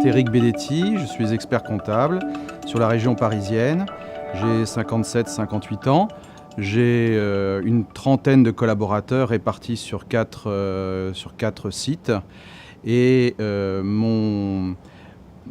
Éric Belletti, je suis expert comptable sur la région parisienne. J'ai 57-58 ans. J'ai une trentaine de collaborateurs répartis sur quatre sites. Et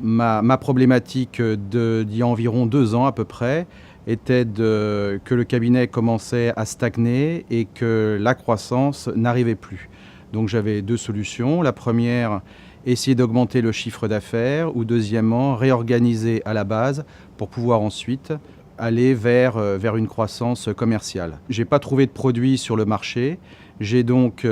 ma problématique d'il y a environ 2 ans à peu près était que le cabinet commençait à stagner et que la croissance n'arrivait plus. Donc j'avais 2 solutions. La première, essayer d'augmenter le chiffre d'affaires, ou deuxièmement, réorganiser à la base pour pouvoir ensuite aller vers une croissance commerciale. Je n'ai pas trouvé de produit sur le marché. J'ai donc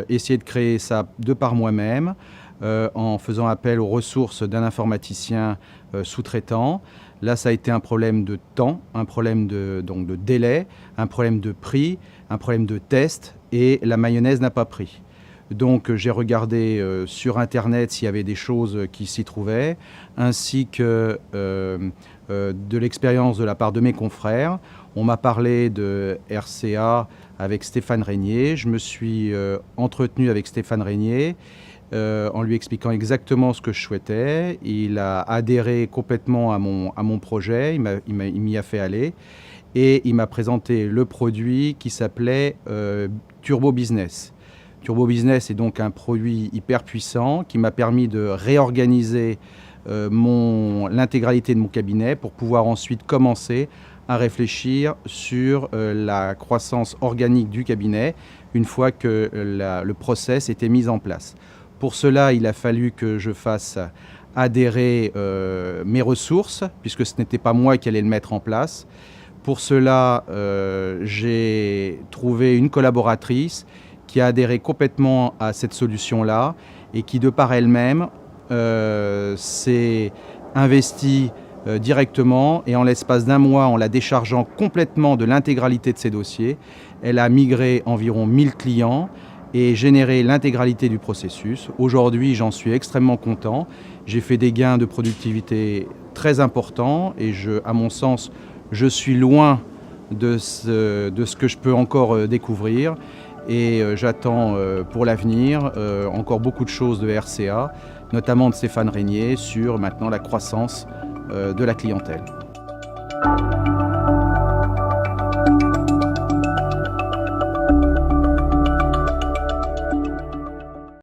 essayé de créer ça de par moi-même en faisant appel aux ressources d'un informaticien sous-traitant. Là, ça a été un problème de temps, un problème de délai, un problème de prix, un problème de test, et la mayonnaise n'a pas pris. Donc j'ai regardé sur Internet s'il y avait des choses qui s'y trouvaient, ainsi que de l'expérience de la part de mes confrères. On m'a parlé de RCA avec Stéphane Régnier. Je me suis entretenu avec Stéphane Régnier en lui expliquant exactement ce que je souhaitais. Il a adhéré complètement à mon projet, il m'y a fait aller. Et il m'a présenté le produit qui s'appelait Turbo Business. Turbo Business est donc un produit hyper puissant qui m'a permis de réorganiser l'intégralité de mon cabinet pour pouvoir ensuite commencer à réfléchir sur la croissance organique du cabinet une fois que le process était mis en place. Pour cela, il a fallu que je fasse adhérer mes ressources, puisque ce n'était pas moi qui allais le mettre en place. Pour cela, j'ai trouvé une collaboratrice qui a adhéré complètement à cette solution-là et qui, de par elle-même, s'est investie directement, et en l'espace d'1 mois, en la déchargeant complètement de l'intégralité de ses dossiers, elle a migré environ 1000 clients et généré l'intégralité du processus. Aujourd'hui, j'en suis extrêmement content. J'ai fait des gains de productivité très importants et à mon sens, je suis loin de ce que je peux encore découvrir. Et j'attends pour l'avenir encore beaucoup de choses de RCA, notamment de Stéphane Régnier, sur maintenant la croissance de la clientèle.